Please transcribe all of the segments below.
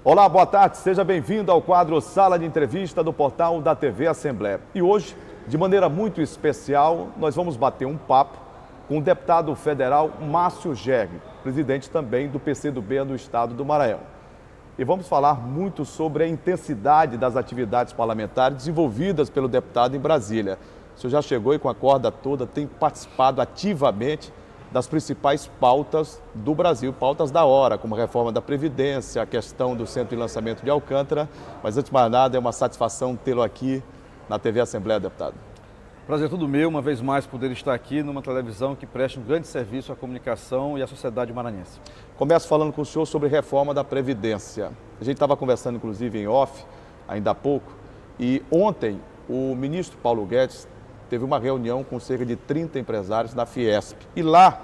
Olá, boa tarde, seja bem-vindo ao quadro Sala de Entrevista do portal da TV Assembleia. E hoje, de maneira muito especial, nós vamos bater um papo com o deputado federal Márcio Gerg, presidente também do PCdoB do estado do Maranhão. E vamos falar muito sobre a intensidade das atividades parlamentares desenvolvidas pelo deputado em Brasília. O senhor já chegou e com a corda toda tem participado ativamente das principais pautas do Brasil, pautas da hora, como a reforma da Previdência, a questão do centro de lançamento de Alcântara. Mas antes de mais nada, é uma satisfação tê-lo aqui na TV Assembleia, deputado. Prazer todo meu, uma vez mais, poder estar aqui numa televisão que presta um grande serviço à comunicação e à sociedade maranhense. Começo falando com o senhor sobre reforma da Previdência. A gente estava conversando, inclusive, em off, ainda há pouco, e ontem o ministro Paulo Guedes teve uma reunião com cerca de 30 empresários da Fiesp. E lá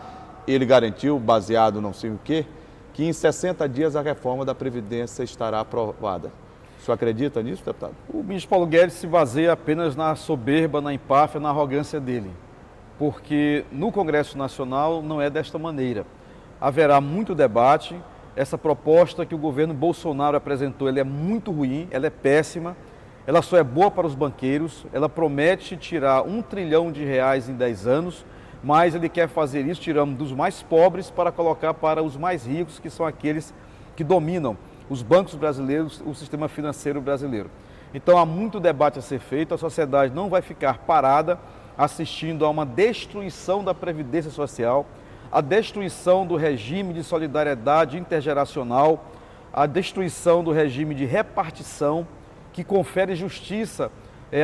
ele garantiu, baseado não sei o quê, que em 60 dias a reforma da Previdência estará aprovada. O senhor acredita nisso, deputado? O ministro Paulo Guedes se baseia apenas na soberba, na empáfia, na arrogância dele. Porque no Congresso Nacional não é desta maneira. Haverá muito debate. Essa proposta que o governo Bolsonaro apresentou, ela é muito ruim, ela é péssima. Ela só é boa para os banqueiros, ela promete tirar R$1 trilhão em 10 anos, mas ele quer fazer isso tirando dos mais pobres para colocar para os mais ricos, que são aqueles que dominam os bancos brasileiros, o sistema financeiro brasileiro. Então há muito debate a ser feito, a sociedade não vai ficar parada assistindo a uma destruição da Previdência Social, a destruição do regime de solidariedade intergeracional, a destruição do regime de repartição, que confere justiça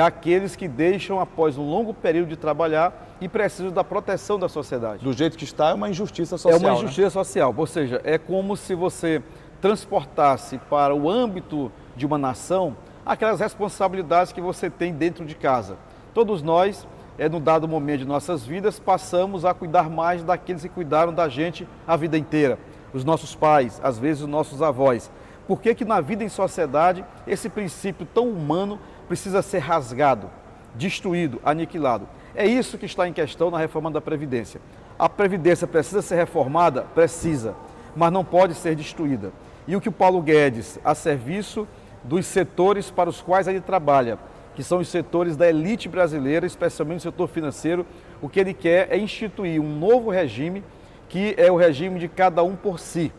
àqueles que deixam após um longo período de trabalhar e precisam da proteção da sociedade. Do jeito que está, é uma injustiça social. É uma injustiça social, ou seja, é como se você transportasse para o âmbito de uma nação aquelas responsabilidades que você tem dentro de casa. Todos nós, num dado momento de nossas vidas, passamos a cuidar mais daqueles que cuidaram da gente a vida inteira. Os nossos pais, às vezes os nossos avós. Por que na vida em sociedade esse princípio tão humano precisa ser rasgado, destruído, aniquilado? É isso que está em questão na reforma da Previdência. A Previdência precisa ser reformada? Precisa, mas não pode ser destruída. E o que o Paulo Guedes, a serviço dos setores para os quais ele trabalha, que são os setores da elite brasileira, especialmente o setor financeiro, o que ele quer é instituir um novo regime, que é o regime de cada um por si.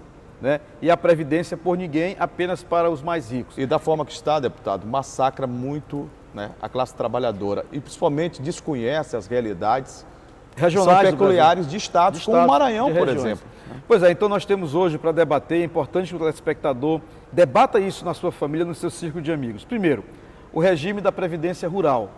E a Previdência por ninguém, apenas para os mais ricos. E da forma que está, deputado, massacra muito a classe trabalhadora e principalmente desconhece as realidades regionais, são peculiares de estados como o Maranhão, por exemplo. Pois é, então nós temos hoje para debater, é importante que o telespectador debata isso na sua família, no seu círculo de amigos. Primeiro, o regime da Previdência Rural.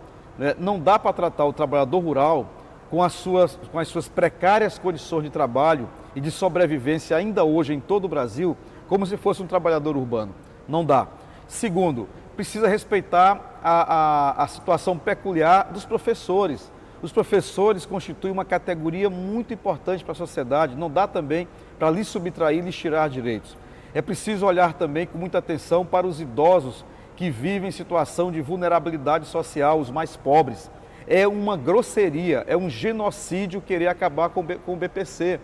Não dá para tratar o trabalhador rural com as suas precárias condições de trabalho e de sobrevivência ainda hoje em todo o Brasil, como se fosse um trabalhador urbano. Não dá. Segundo, precisa respeitar a situação peculiar dos professores. Os professores constituem uma categoria muito importante para a sociedade, não dá também para lhes subtrair, lhes tirar direitos. É preciso olhar também com muita atenção para os idosos que vivem em situação de vulnerabilidade social, os mais pobres. É uma grosseria, é um genocídio querer acabar com o BPC.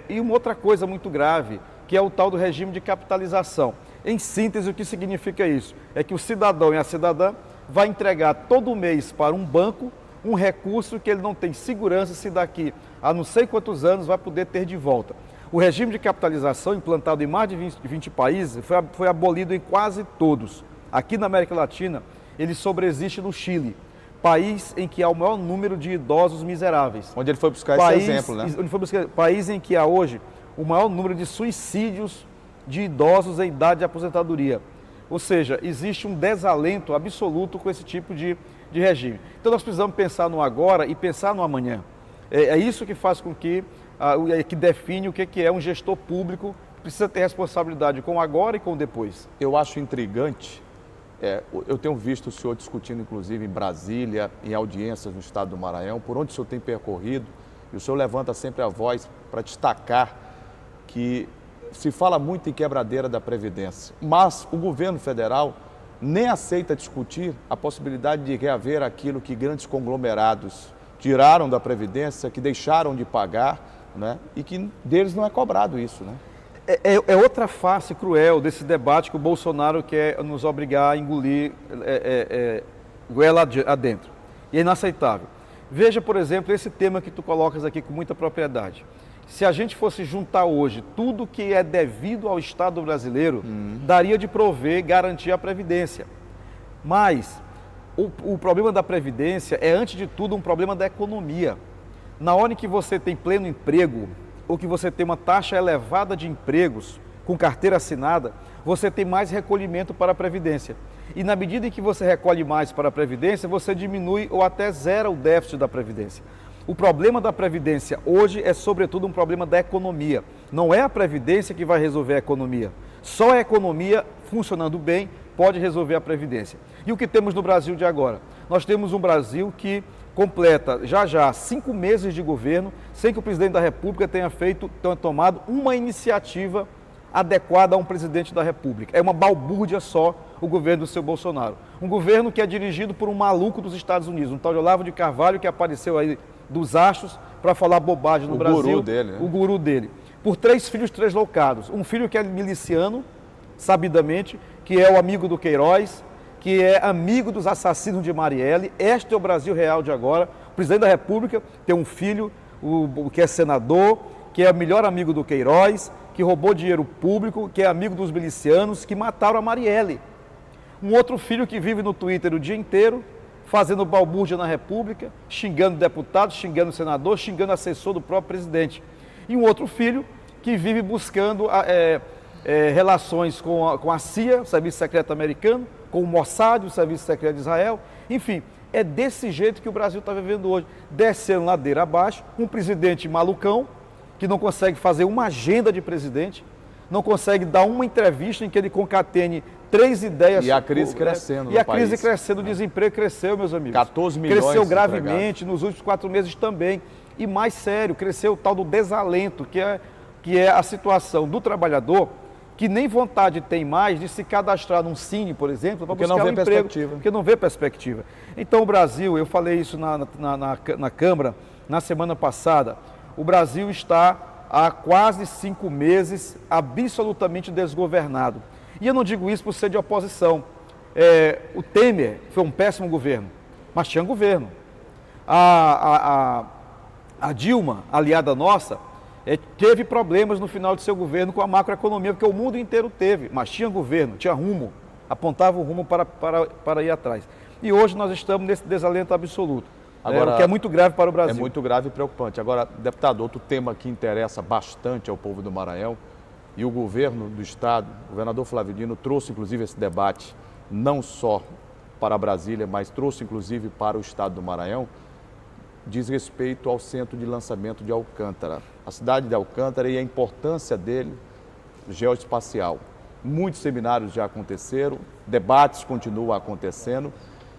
E uma outra coisa muito grave, que é o tal do regime de capitalização. Em síntese, o que significa isso? É que o cidadão e a cidadã vai entregar todo mês para um banco um recurso que ele não tem segurança se daqui a não sei quantos anos vai poder ter de volta. O regime de capitalização, implantado em mais de 20 países, foi abolido em quase todos. Aqui na América Latina, ele sobreexiste no Chile, país em que há o maior número de idosos miseráveis. Onde ele foi buscar esse exemplo, né? País em que há hoje o maior número de suicídios de idosos em idade de aposentadoria. Ou seja, existe um desalento absoluto com esse tipo de regime. Então nós precisamos pensar no agora e pensar no amanhã. É isso que faz com que define o que é um gestor público, que precisa ter responsabilidade com o agora e com o depois. Eu acho intrigante. Eu tenho visto o senhor discutindo, inclusive, em Brasília, em audiências no estado do Maranhão, por onde o senhor tem percorrido, e o senhor levanta sempre a voz para destacar que se fala muito em quebradeira da Previdência, mas o governo federal nem aceita discutir a possibilidade de reaver aquilo que grandes conglomerados tiraram da Previdência, que deixaram de pagar, e que deles não é cobrado isso, é outra face cruel desse debate que o Bolsonaro quer nos obrigar a engolir goela adentro. E é inaceitável. Veja, por exemplo, esse tema que tu colocas aqui com muita propriedade. Se a gente fosse juntar hoje tudo que é devido ao Estado brasileiro, daria de prover, garantir a Previdência. Mas o problema da Previdência é, antes de tudo, um problema da economia. Na hora em que você tem pleno emprego, ou que você tem uma taxa elevada de empregos com carteira assinada, você tem mais recolhimento para a Previdência. E na medida em que você recolhe mais para a Previdência, você diminui ou até zera o déficit da Previdência. O problema da Previdência hoje é, sobretudo, um problema da economia. Não é a Previdência que vai resolver a economia. Só a economia funcionando bem pode resolver a Previdência. E o que temos no Brasil de agora? Nós temos um Brasil que completa já 5 meses de governo sem que o presidente da República tenha tomado uma iniciativa adequada a um presidente da República. É uma balbúrdia só o governo do seu Bolsonaro. Um governo que é dirigido por um maluco dos Estados Unidos, um tal de Olavo de Carvalho, que apareceu aí dos astros para falar bobagem no Brasil. O guru dele, né? O guru dele. Por 3 filhos translocados. Um filho que é miliciano, sabidamente, que é o amigo do Queiroz, que é amigo dos assassinos de Marielle. Este é o Brasil real de agora. O presidente da República tem um filho, que é senador, que é o melhor amigo do Queiroz, que roubou dinheiro público, que é amigo dos milicianos, que mataram a Marielle. Um outro filho que vive no Twitter o dia inteiro, fazendo balbúrdia na República, xingando deputado, xingando senador, xingando assessor do próprio presidente. E um outro filho que vive buscando relações com a CIA, o Serviço Secreto Americano, com o Mossad, o Serviço Secreto de Israel. Enfim, é desse jeito que o Brasil está vivendo hoje, descendo ladeira abaixo, um presidente malucão, que não consegue fazer uma agenda de presidente, não consegue dar uma entrevista em que ele concatene 3 ideias. E a crise crescendo. E a crise crescendo, o desemprego cresceu, meus amigos. 14 milhões cresceu gravemente, nos últimos 4 meses também. E mais sério, cresceu o tal do desalento, que é a situação do trabalhador que nem vontade tem mais de se cadastrar num Cine, por exemplo, para buscar um emprego, porque não vê perspectiva. Então o Brasil, eu falei isso na Câmara na semana passada, o Brasil está há quase 5 meses absolutamente desgovernado. E eu não digo isso por ser de oposição. O Temer foi um péssimo governo, mas tinha governo. A Dilma, aliada nossa, teve problemas no final de seu governo com a macroeconomia, porque o mundo inteiro teve, mas tinha governo, tinha rumo, apontava o rumo para ir atrás. E hoje nós estamos nesse desalento absoluto. Agora, o que é muito grave para o Brasil. É muito grave e preocupante. Agora, deputado, outro tema que interessa bastante ao povo do Maranhão, e o governo do Estado, o governador Flávio Dino, trouxe inclusive esse debate, não só para Brasília, mas trouxe inclusive para o Estado do Maranhão, diz respeito ao centro de lançamento de Alcântara. A cidade de Alcântara e a importância dele geoespacial. Muitos seminários já aconteceram, debates continuam acontecendo.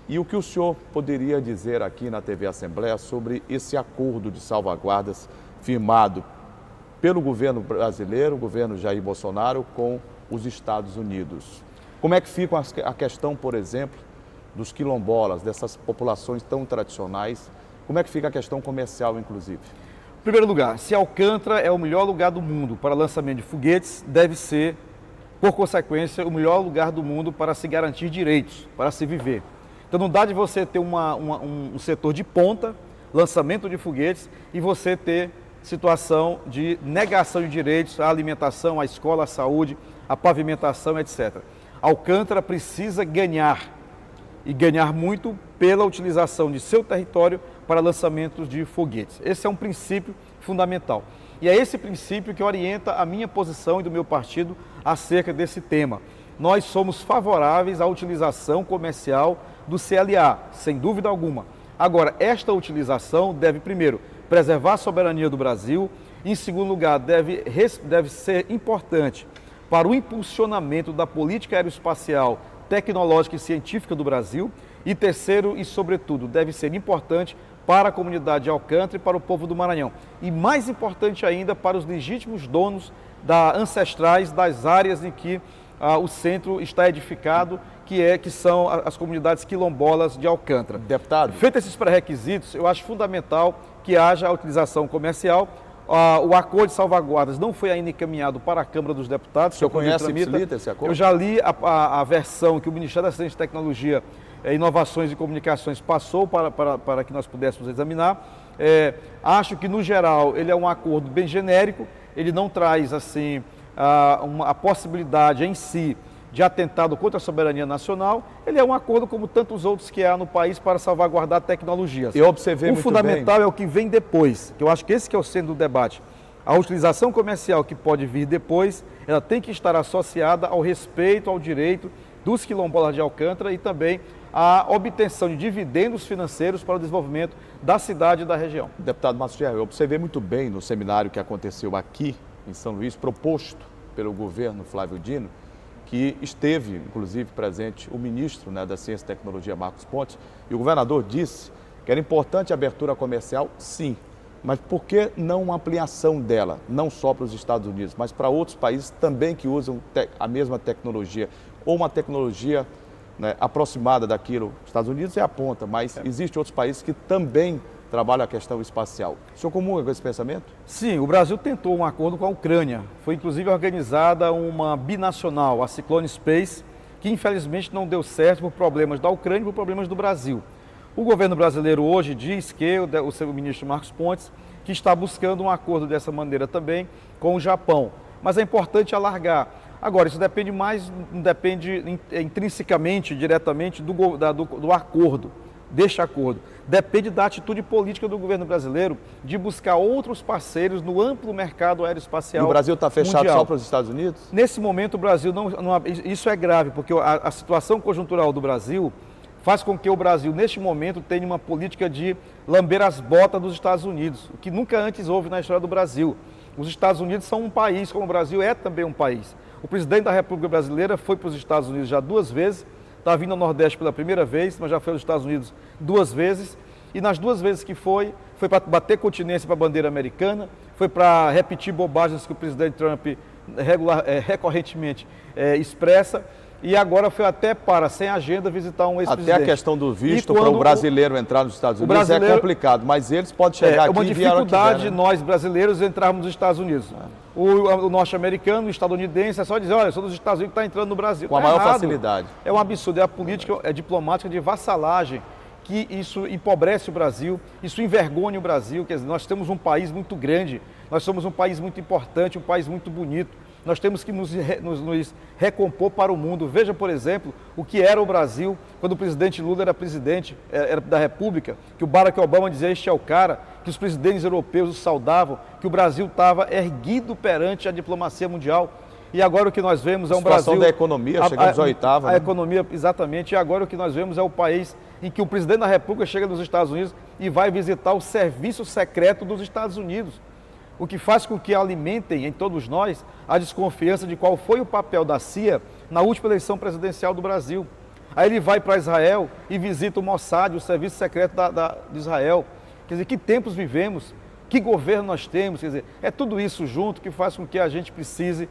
E o que o senhor poderia dizer aqui na TV Assembleia sobre esse acordo de salvaguardas firmado pelo governo brasileiro, o governo Jair Bolsonaro, com os Estados Unidos? Como é que fica a questão, por exemplo, dos quilombolas, dessas populações tão tradicionais? Como é que fica a questão comercial, inclusive? Em primeiro lugar, se Alcântara é o melhor lugar do mundo para lançamento de foguetes, deve ser, por consequência, o melhor lugar do mundo para se garantir direitos, para se viver. Então não dá de você ter um setor de ponta, lançamento de foguetes, e você ter situação de negação de direitos à alimentação, à escola, à saúde, à pavimentação, etc. Alcântara precisa ganhar, e ganhar muito, pela utilização de seu território para lançamentos de foguetes. Esse é um princípio fundamental. E é esse princípio que orienta a minha posição e do meu partido acerca desse tema. Nós somos favoráveis à utilização comercial do CLA, sem dúvida alguma. Agora, esta utilização deve, primeiro, preservar a soberania do Brasil, em segundo lugar, deve ser importante para o impulsionamento da política aeroespacial, tecnológica e científica do Brasil, e terceiro e sobretudo, deve ser importante para a comunidade de Alcântara e para o povo do Maranhão. E mais importante ainda, para os legítimos donos ancestrais das áreas em que o centro está edificado, que são as comunidades quilombolas de Alcântara. Deputado. Feitos esses pré-requisitos, eu acho fundamental que haja a utilização comercial. O acordo de salvaguardas não foi ainda encaminhado para a Câmara dos Deputados. O senhor conhece esse acordo? Eu já li a versão que o Ministério da Ciência e Tecnologia, Inovações e Comunicações passou para que nós pudéssemos examinar. Acho que, no geral, ele é um acordo bem genérico, ele não traz assim, a possibilidade em si de atentado contra a soberania nacional. Ele é um acordo como tantos outros que há no país para salvaguardar tecnologias. Eu observei muito bem. O fundamental é o que vem depois, que eu acho que esse que é o centro do debate. A utilização comercial que pode vir depois, ela tem que estar associada ao respeito ao direito dos quilombolas de Alcântara e também à obtenção de dividendos financeiros para o desenvolvimento da cidade e da região. Deputado Márcio Gerro, eu observei muito bem no seminário que aconteceu aqui em São Luís, proposto pelo governo Flávio Dino, que esteve, inclusive, presente o ministro, né, da Ciência e Tecnologia, Marcos Pontes, e o governador disse que era importante a abertura comercial, sim, mas por que não uma ampliação dela, não só para os Estados Unidos, mas para outros países também que usam a mesma tecnologia, ou uma tecnologia, né, aproximada daquilo. Os Estados Unidos é a ponta, mas existem outros países que também trabalham a questão espacial. O senhor comunga com esse pensamento? Sim, o Brasil tentou um acordo com a Ucrânia. Foi inclusive organizada uma binacional, a Cyclone Space, que infelizmente não deu certo por problemas da Ucrânia e por problemas do Brasil. O governo brasileiro hoje diz que o seu ministro Marcos Pontes, que está buscando um acordo dessa maneira também com o Japão. Mas é importante alargar. Agora, isso depende mais, não depende intrinsecamente, diretamente do acordo, deste acordo. Depende da atitude política do governo brasileiro de buscar outros parceiros no amplo mercado aeroespacial. E o Brasil está fechado mundial. Só para os Estados Unidos? Nesse momento, o Brasil não. Isso é grave, porque a situação conjuntural do Brasil faz com que o Brasil, neste momento, tenha uma política de lamber as botas dos Estados Unidos, o que nunca antes houve na história do Brasil. Os Estados Unidos são um país, como o Brasil é também um país. O presidente da República Brasileira foi para os Estados Unidos já 2 vezes, está vindo ao Nordeste pela primeira vez, mas já foi aos Estados Unidos 2 vezes. E nas 2 vezes que foi para bater continência para a bandeira americana, foi para repetir bobagens que o presidente Trump recorrentemente expressa. E agora foi até para, sem agenda, visitar um ex-presidente. Até a questão do visto para o brasileiro entrar nos Estados Unidos é complicado, mas eles podem chegar aqui e vieram. É uma dificuldade de nós brasileiros entrarmos nos Estados Unidos. O norte-americano, o estadunidense, é só dizer, olha, eu sou dos Estados Unidos que está entrando no Brasil. Com a maior facilidade. É um absurdo, é a política diplomática de vassalagem, que isso empobrece o Brasil, isso envergonha o Brasil. Quer dizer, nós temos um país muito grande, nós somos um país muito importante, um país muito bonito. Nós temos que nos recompor para o mundo. Veja, por exemplo, o que era o Brasil quando o presidente Lula era presidente da República, que o Barack Obama dizia, este é o cara, que os presidentes europeus o saudavam, que o Brasil estava erguido perante a diplomacia mundial. E agora o que nós vemos é um Brasil... A situação da economia, chegamos à oitava. A economia, exatamente. E agora o que nós vemos é o país em que o presidente da República chega nos Estados Unidos e vai visitar o serviço secreto dos Estados Unidos. O que faz com que alimentem em todos nós a desconfiança de qual foi o papel da CIA na última eleição presidencial do Brasil. Aí ele vai para Israel e visita o Mossad, o serviço secreto de Israel. Quer dizer, que tempos vivemos, que governo nós temos, quer dizer, é tudo isso junto que faz com que a gente precise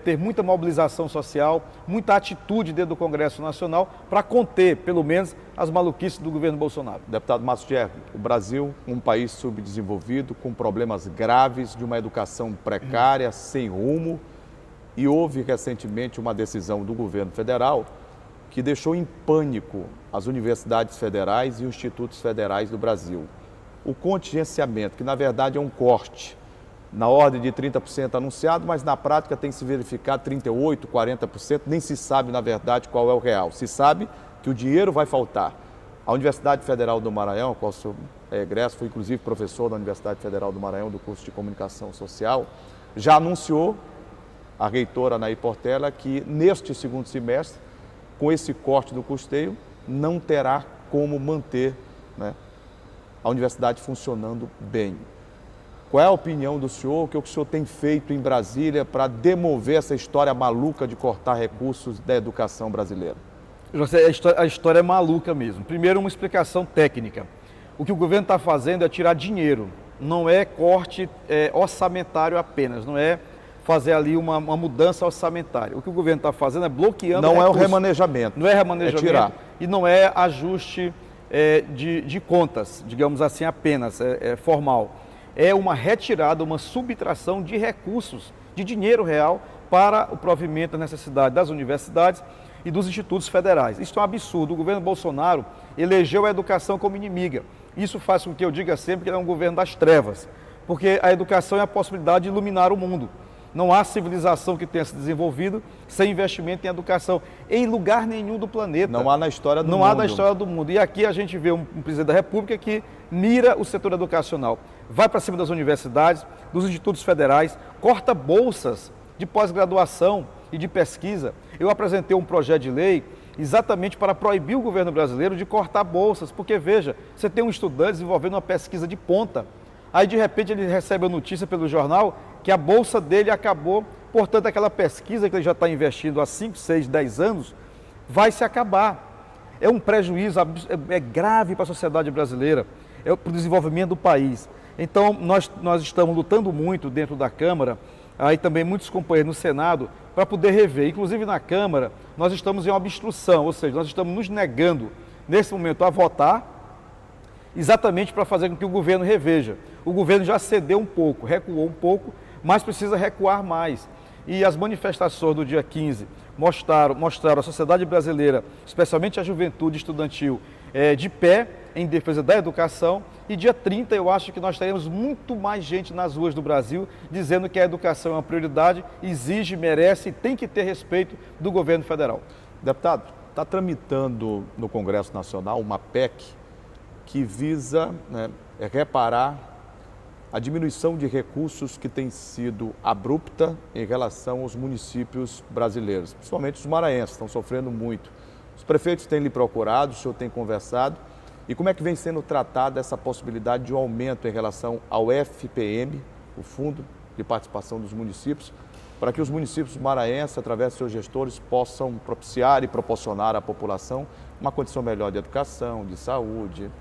ter muita mobilização social, muita atitude dentro do Congresso Nacional para conter, pelo menos, as maluquices do governo Bolsonaro. Deputado Márcio Gerro, o Brasil, um país subdesenvolvido, com problemas graves, de uma educação precária, sem rumo, e houve recentemente uma decisão do governo federal que deixou em pânico as universidades federais e os institutos federais do Brasil. O contingenciamento, que na verdade é um corte, na ordem de 30% anunciado, mas na prática tem se verificado 38%, 40%, nem se sabe na verdade qual é o real. Se sabe que o dinheiro vai faltar. A Universidade Federal do Maranhão, a qual o senhor é egresso, foi inclusive professor da Universidade Federal do Maranhão do curso de Comunicação Social, já anunciou, a reitora Anaí Portela, que neste segundo semestre, com esse corte do custeio, não terá como manter, né, a universidade funcionando bem. Qual é a opinião do senhor, o que o senhor tem feito em Brasília para demover essa história maluca de cortar recursos da educação brasileira? José, a história é maluca mesmo. Primeiro, uma explicação técnica. O que o governo está fazendo é tirar dinheiro, não é corte orçamentário apenas, não é fazer ali uma mudança orçamentária. O que o governo está fazendo é bloqueando recursos. Não é o remanejamento. Não é remanejamento. É tirar. E não é ajuste de contas, digamos assim, apenas formal. é uma retirada, uma subtração de recursos, de dinheiro real para o provimento da necessidade das universidades e dos institutos federais. Isso é um absurdo. O governo Bolsonaro elegeu a educação como inimiga. Isso faz com que eu diga sempre que ele é um governo das trevas, porque a educação é a possibilidade de iluminar o mundo. Não há civilização que tenha se desenvolvido sem investimento em educação, em lugar nenhum do planeta. Não há na história do mundo. Não há na história do mundo. E aqui a gente vê um presidente da República que mira o setor educacional. Vai para cima das universidades, dos institutos federais, corta bolsas de pós-graduação e de pesquisa. Eu apresentei um projeto de lei exatamente para proibir o governo brasileiro de cortar bolsas, porque veja, você tem um estudante desenvolvendo uma pesquisa de ponta, aí de repente ele recebe a notícia pelo jornal que a bolsa dele acabou, portanto aquela pesquisa que ele já está investindo há 5, 6, 10 anos, vai se acabar. É um prejuízo, é grave para a sociedade brasileira, é para o desenvolvimento do país. Então nós estamos lutando muito dentro da Câmara, aí também muitos companheiros no Senado, para poder rever. Inclusive na Câmara, nós estamos em obstrução, ou seja, nós estamos nos negando, nesse momento, a votar, exatamente para fazer com que o governo reveja. O governo já cedeu um pouco, recuou um pouco, mas precisa recuar mais. E as manifestações do dia 15 mostraram a sociedade brasileira, especialmente a juventude estudantil, de pé em defesa da educação. E dia 30 eu acho que nós teremos muito mais gente nas ruas do Brasil dizendo que a educação é uma prioridade, exige, merece e tem que ter respeito do governo federal. Deputado, está tramitando no Congresso Nacional uma PEC que visa reparar a diminuição de recursos que tem sido abrupta em relação aos municípios brasileiros, principalmente os maranhenses, estão sofrendo muito. Os prefeitos têm lhe procurado, o senhor tem conversado, e como é que vem sendo tratada essa possibilidade de um aumento em relação ao FPM, o Fundo de Participação dos Municípios, para que os municípios maranhenses, através de seus gestores, possam propiciar e proporcionar à população uma condição melhor de educação, de saúde,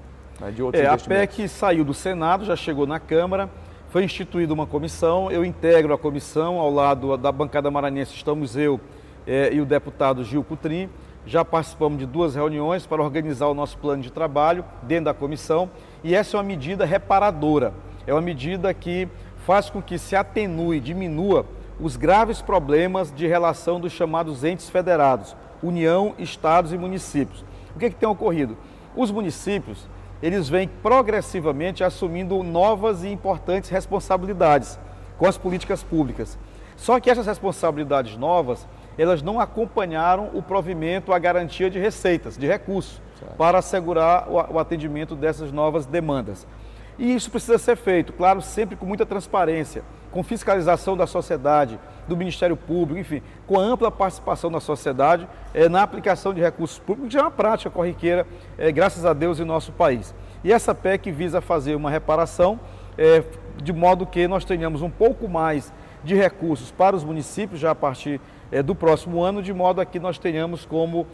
de outros investimentos? A PEC saiu do Senado, já chegou na Câmara, foi instituída uma comissão, eu integro a comissão, ao lado da bancada maranhense estamos eu e o deputado Gil Cutrim. Já participamos de 2 reuniões para organizar o nosso plano de trabalho dentro da comissão, e essa é uma medida reparadora, é uma medida que faz com que se atenue, diminua os graves problemas de relação dos chamados entes federados, União, Estados e municípios. O que tem ocorrido? Os municípios, eles vêm progressivamente assumindo novas e importantes responsabilidades com as políticas públicas. Só que essas responsabilidades novas, elas não acompanharam o provimento, a garantia de receitas, de recursos, para assegurar o atendimento dessas novas demandas. E isso precisa ser feito, claro, sempre com muita transparência, com fiscalização da sociedade, do Ministério Público, enfim, com a ampla participação da sociedade na aplicação de recursos públicos, que já é uma prática corriqueira, graças a Deus, em nosso país. E essa PEC visa fazer uma reparação, de modo que nós tenhamos um pouco mais de recursos para os municípios, já a partir do próximo ano, de modo a que nós tenhamos como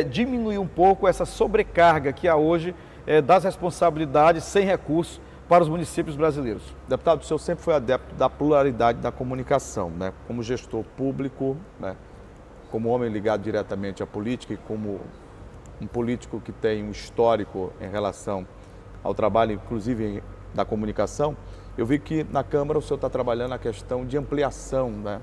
diminuir um pouco essa sobrecarga que há hoje das responsabilidades sem recursos para os municípios brasileiros. Deputado, o senhor sempre foi adepto da pluralidade da comunicação, né? Como gestor público, né? Como homem ligado diretamente à política e como um político que tem um histórico em relação ao trabalho, inclusive da comunicação. Eu vi que na Câmara o senhor está trabalhando a questão de ampliação, né,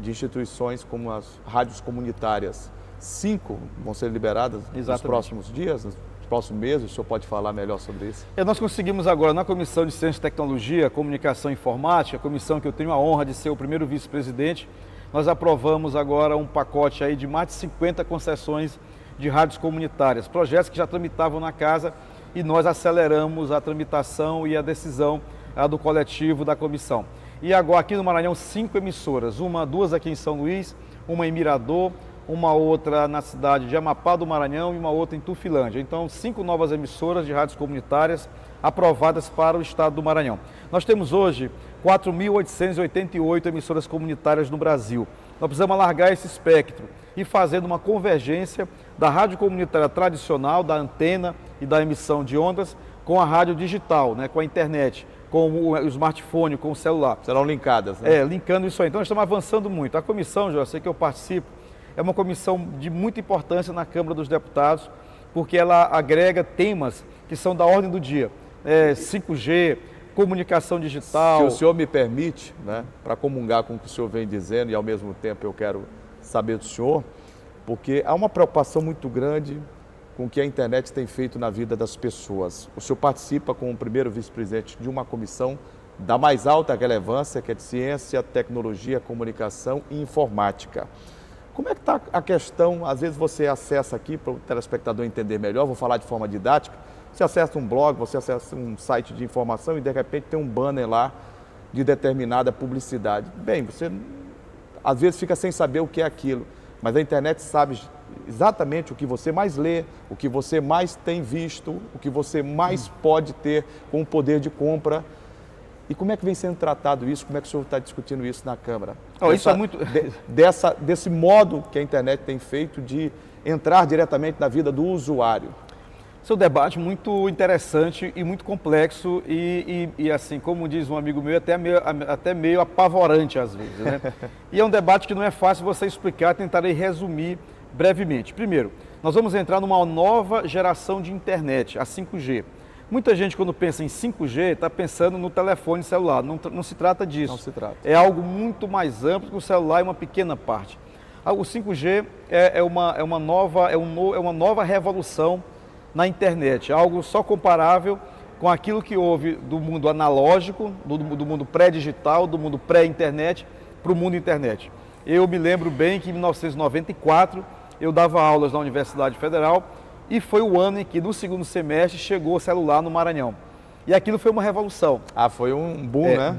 de instituições como as rádios comunitárias. 5 vão ser liberadas nos próximos dias, nos próximos meses. O senhor pode falar melhor sobre isso? Nós conseguimos agora na Comissão de Ciência e Tecnologia, Comunicação e Informática, comissão que eu tenho a honra de ser o primeiro vice-presidente, nós aprovamos agora um pacote aí de mais de 50 concessões de rádios comunitárias, projetos que já tramitavam na casa, e nós aceleramos a tramitação e a decisão do coletivo da comissão. E agora aqui no Maranhão 5 emissoras, 2 aqui em São Luís, uma em Mirador, uma outra na cidade de Amapá do Maranhão e uma outra em Tufilândia. Então 5 novas emissoras de rádios comunitárias aprovadas para o estado do Maranhão. Nós temos hoje 4.888 emissoras comunitárias no Brasil. Nós precisamos alargar esse espectro e fazendo uma convergência da rádio comunitária tradicional, da antena e da emissão de ondas, com a rádio digital, né, com a internet, com o smartphone, com o celular. Serão linkadas, né? Linkando isso aí. Então, nós estamos avançando muito. A comissão, eu sei que eu participo, é uma comissão de muita importância na Câmara dos Deputados, porque ela agrega temas que são da ordem do dia. 5G, comunicação digital. Se o senhor me permite, né, para comungar com o que o senhor vem dizendo e ao mesmo tempo eu quero saber do senhor, porque há uma preocupação muito grande com o que a internet tem feito na vida das pessoas. O senhor participa como primeiro vice-presidente de uma comissão da mais alta relevância, que é de ciência, tecnologia, comunicação e informática. Como é que está a questão? Às vezes você acessa aqui, para o telespectador entender melhor, vou falar de forma didática, você acessa um blog, você acessa um site de informação e de repente tem um banner lá de determinada publicidade. Bem, você às vezes fica sem saber o que é aquilo, mas a internet sabe exatamente o que você mais lê, o que você mais tem visto, o que você mais pode ter com o poder de compra. E como é que vem sendo tratado isso? Como é que o senhor está discutindo isso na Câmara? Isso é muito... Desse modo que a internet tem feito de entrar diretamente na vida do usuário. Esse é um debate muito interessante e muito complexo e assim, como diz um amigo meu, até meio apavorante às vezes, né? E é um debate que não é fácil você explicar, tentarei resumir brevemente. Primeiro, nós vamos entrar numa nova geração de internet, a 5G. Muita gente, quando pensa em 5G, está pensando no telefone celular. Não se trata disso. Não se trata. É algo muito mais amplo, que o celular é uma pequena parte. O 5G é uma nova revolução na internet, algo só comparável com aquilo que houve do mundo analógico, do mundo pré-digital, do mundo pré-internet, para o mundo internet. Eu me lembro bem que em 1994 eu dava aulas na Universidade Federal e foi o ano em que no segundo semestre chegou o celular no Maranhão. E aquilo foi uma revolução. Ah, foi um boom, né?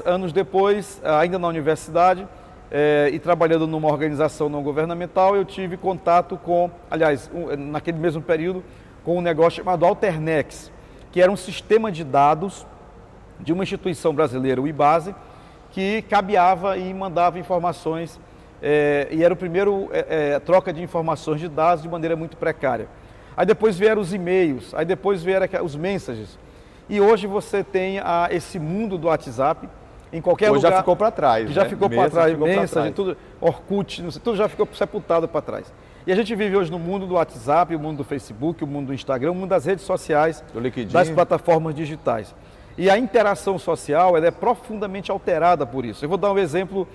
Anos depois, ainda na universidade, e trabalhando numa organização não governamental, eu tive contato com, aliás, naquele mesmo período, com um negócio chamado Alternex, que era um sistema de dados de uma instituição brasileira, o IBASE, que cabeava e mandava informações, e era o primeiro troca de informações de dados de maneira muito precária. Aí depois vieram os e-mails, aí depois vieram os mensages. E hoje você tem esse mundo do WhatsApp, em qualquer lugar. Hoje já ficou para trás. Já ficou para trás, mensagem, tudo, Orkut, não sei, tudo já ficou sepultado para trás. E a gente vive hoje no mundo do WhatsApp, o mundo do Facebook, o mundo do Instagram, o mundo das redes sociais, das plataformas digitais. E a interação social ela é profundamente alterada por isso. Eu vou dar um exemplo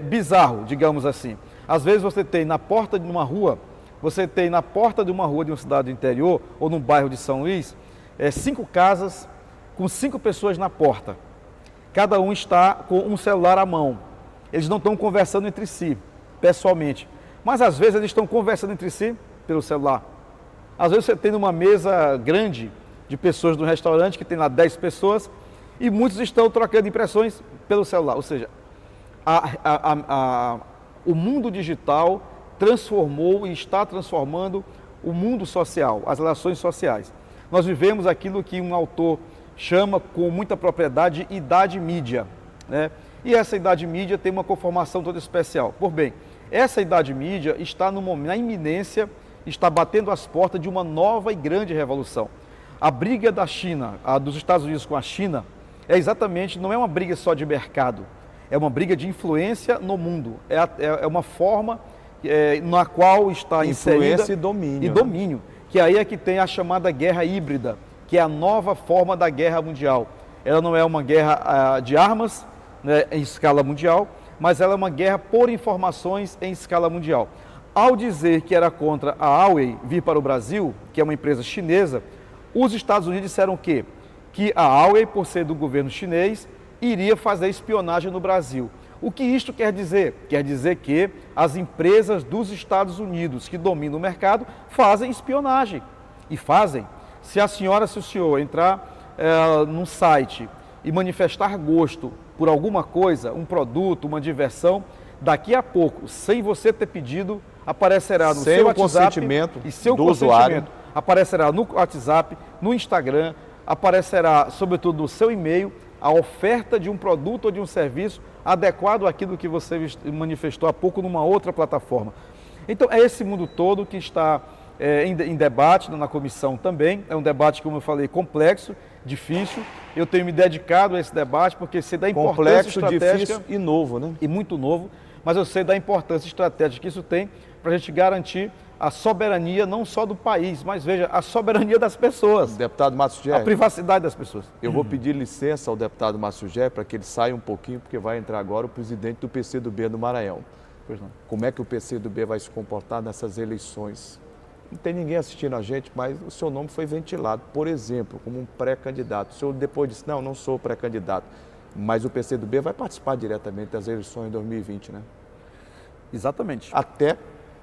bizarro, digamos assim. Às vezes você tem na porta de uma rua, de uma cidade do interior, ou num bairro de São Luís, 5 casas com 5 pessoas na porta. Cada um está com um celular à mão. Eles não estão conversando entre si, pessoalmente. Mas às vezes eles estão conversando entre si pelo celular. Às vezes você tem uma mesa grande de pessoas no restaurante, que tem lá 10 pessoas, e muitos estão trocando impressões pelo celular. Ou seja, o mundo digital transformou e está transformando o mundo social, as relações sociais. Nós vivemos aquilo que um autor chama com muita propriedade de idade mídia, né? E essa idade mídia tem uma conformação toda especial. Por bem, essa idade mídia está na iminência, está batendo as portas de uma nova e grande revolução. A briga da China, dos Estados Unidos com a China, não é uma briga só de mercado, é uma briga de influência no mundo. É uma forma na qual está inserida... Influência e domínio. E domínio, que aí é que tem a chamada guerra híbrida, que é a nova forma da guerra mundial. Ela não é uma guerra de armas, né, em escala mundial, mas ela é uma guerra por informações em escala mundial. Ao dizer que era contra a Huawei vir para o Brasil, que é uma empresa chinesa, os Estados Unidos disseram o quê? Que a Huawei, por ser do governo chinês, iria fazer espionagem no Brasil. O que isto quer dizer? Quer dizer que as empresas dos Estados Unidos que dominam o mercado fazem espionagem. E fazem. Se o senhor entrar num site e manifestar gosto por alguma coisa, um produto, uma diversão, daqui a pouco, sem você ter pedido, aparecerá no seu WhatsApp e seu consentimento. Aparecerá no WhatsApp, no Instagram, aparecerá, sobretudo, no seu e-mail, a oferta de um produto ou de um serviço adequado àquilo que você manifestou há pouco numa outra plataforma. Então, é esse mundo todo que está em debate na comissão também. É um debate, como eu falei, complexo, difícil. Eu tenho me dedicado a esse debate porque se dá importância estratégica. Complexo, difícil e novo, né? E muito novo. mas eu sei da importância estratégica que isso tem para a gente garantir a soberania não só do país, mas veja, a soberania das pessoas. Deputado Márcio A Gerri, privacidade das pessoas. eu vou pedir licença ao deputado Márcio Gerri para que ele saia um pouquinho, porque vai entrar agora o presidente do PCdoB do Maranhão. Pois não. Como é que o PCdoB vai se comportar nessas eleições? Não tem ninguém assistindo a gente, mas o seu nome foi ventilado, por exemplo, como um pré-candidato. O senhor depois disse, não sou pré-candidato. Mas o PCdoB vai participar diretamente das eleições de 2020, né? Exatamente. Até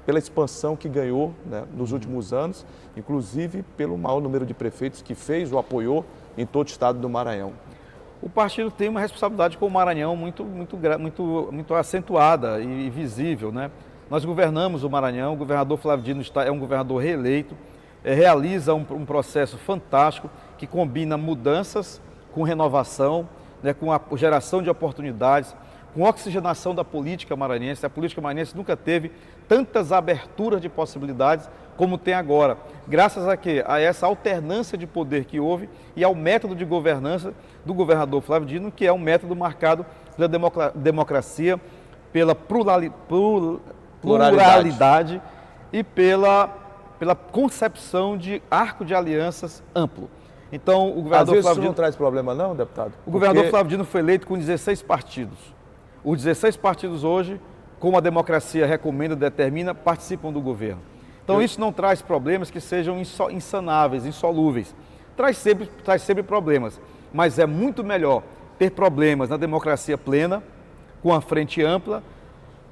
pela expansão que ganhou, né, nos últimos anos, inclusive pelo maior número de prefeitos que fez ou apoiou em todo o estado do Maranhão. O partido tem uma responsabilidade com o Maranhão muito acentuada e visível, né? Nós governamos o Maranhão, o governador Flávio Dino é um governador reeleito, realiza um processo fantástico que combina mudanças com renovação, né, com a geração de oportunidades, com oxigenação da política maranhense. A política maranhense nunca teve tantas aberturas de possibilidades como tem agora. Graças a quê? A essa alternância de poder que houve e ao método de governança do governador Flávio Dino, que é um método marcado pela democracia, pela pluralidade e pela concepção de arco de alianças amplo. Então, o governador Às vezes Flávio isso não traz problema não, deputado? O governador Flávio Dino foi eleito com 16 partidos. Os 16 partidos hoje, como a democracia recomenda, determina, participam do governo. Então isso não traz problemas que sejam insanáveis, insolúveis. Traz sempre problemas, mas é muito melhor ter problemas na democracia plena, com a frente ampla,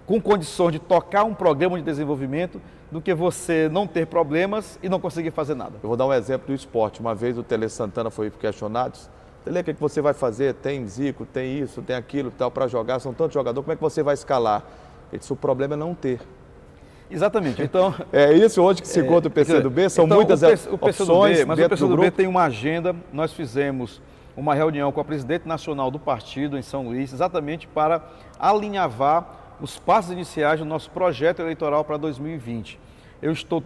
com condições de tocar um programa de desenvolvimento, do que você não ter problemas e não conseguir fazer nada. Eu vou dar um exemplo do esporte. Uma vez o Tele Santana foi questionado. Tele, o que você vai fazer? Tem Zico, tem isso, tem aquilo, tal, para jogar, são tantos jogadores, como é que você vai escalar? Ele disse, o problema é não ter. Exatamente. Então, é isso hoje que se conta o PCdoB, são então, muitas opções. Mas o PCdoB tem uma agenda. Nós fizemos uma reunião com a presidente nacional do partido em São Luís, exatamente para alinhavar os passos iniciais do nosso projeto eleitoral para 2020.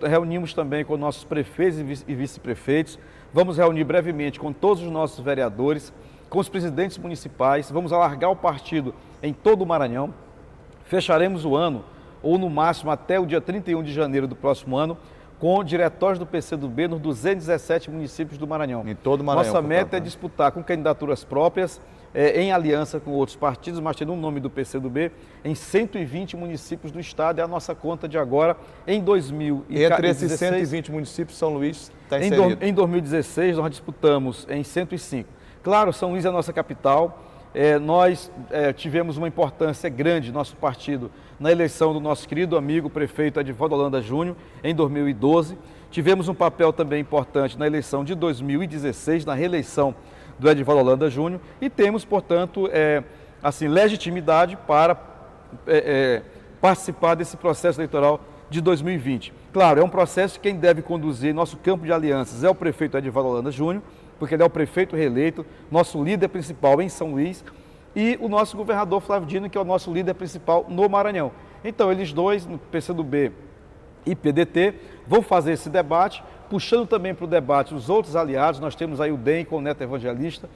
Reunimos também com nossos prefeitos e vice-prefeitos, vamos reunir brevemente com todos os nossos vereadores, com os presidentes municipais, vamos alargar o partido em todo o Maranhão, fecharemos o ano, ou no máximo até o dia 31 de janeiro do próximo ano, com diretórios do PCdoB nos 217 municípios do Maranhão. Em todo o Maranhão. Nossa meta é disputar com candidaturas próprias, em aliança com outros partidos, mas tendo o nome do PCdoB, em 120 municípios do estado. É a nossa conta de agora, em 2016. Entre esses 120 municípios, São Luís está inserido. Em 2016, nós disputamos em 105. Claro, São Luís é a nossa capital. Nós tivemos uma importância grande, nosso partido, na eleição do nosso querido amigo prefeito Edivaldo Holanda Júnior, em 2012. Tivemos um papel também importante na eleição de 2016, na reeleição do Edivaldo Holanda Júnior, e temos, portanto, legitimidade para participar desse processo eleitoral de 2020. Claro, é um processo que quem deve conduzir nosso campo de alianças é o prefeito Edivaldo Holanda Júnior, porque ele é o prefeito reeleito, nosso líder principal em São Luís, e o nosso governador Flávio Dino, que é o nosso líder principal no Maranhão. Então, eles dois, no PCdoB e PDT, vão fazer esse debate, puxando também para o debate os outros aliados. Nós temos aí o DEM com o Neto Evangelista,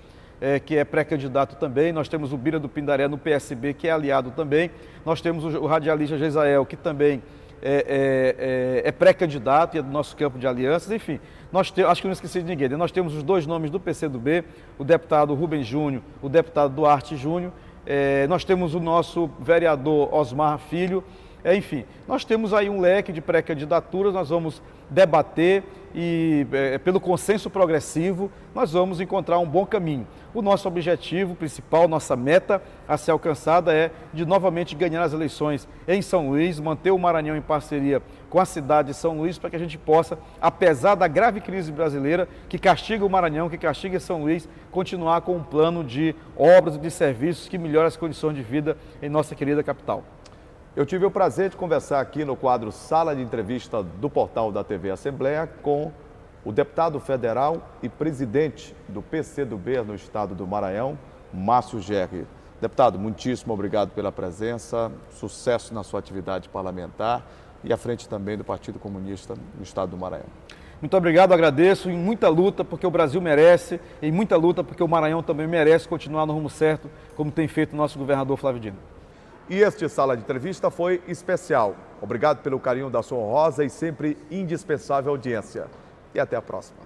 que é pré-candidato também. Nós temos o Bira do Pindaré no PSB, que é aliado também. Nós temos o radialista Gesael, que também é pré-candidato e é do nosso campo de alianças. Enfim, acho que não esqueci de ninguém. Nós temos os dois nomes do PCdoB, o deputado Rubem Júnior, o deputado Duarte Júnior. Nós temos o nosso vereador Osmar Filho. Enfim, nós temos aí um leque de pré-candidaturas, nós vamos debater e, pelo consenso progressivo, nós vamos encontrar um bom caminho. O nosso objetivo principal, nossa meta a ser alcançada é de novamente ganhar as eleições em São Luís, manter o Maranhão em parceria com a cidade de São Luís, para que a gente possa, apesar da grave crise brasileira que castiga o Maranhão, que castiga São Luís, continuar com um plano de obras e de serviços que melhora as condições de vida em nossa querida capital. Eu tive o prazer de conversar aqui no quadro Sala de Entrevista do portal da TV Assembleia com o deputado federal e presidente do PCdoB no estado do Maranhão, Márcio Gerri. Deputado, muitíssimo obrigado pela presença, sucesso na sua atividade parlamentar e à frente também do Partido Comunista no estado do Maranhão. Muito obrigado, agradeço, em muita luta porque o Brasil merece, em muita luta porque o Maranhão também merece continuar no rumo certo, como tem feito o nosso governador Flávio Dino. E este Sala de Entrevista foi especial. Obrigado pelo carinho da sua honrosa e sempre indispensável audiência. E até a próxima.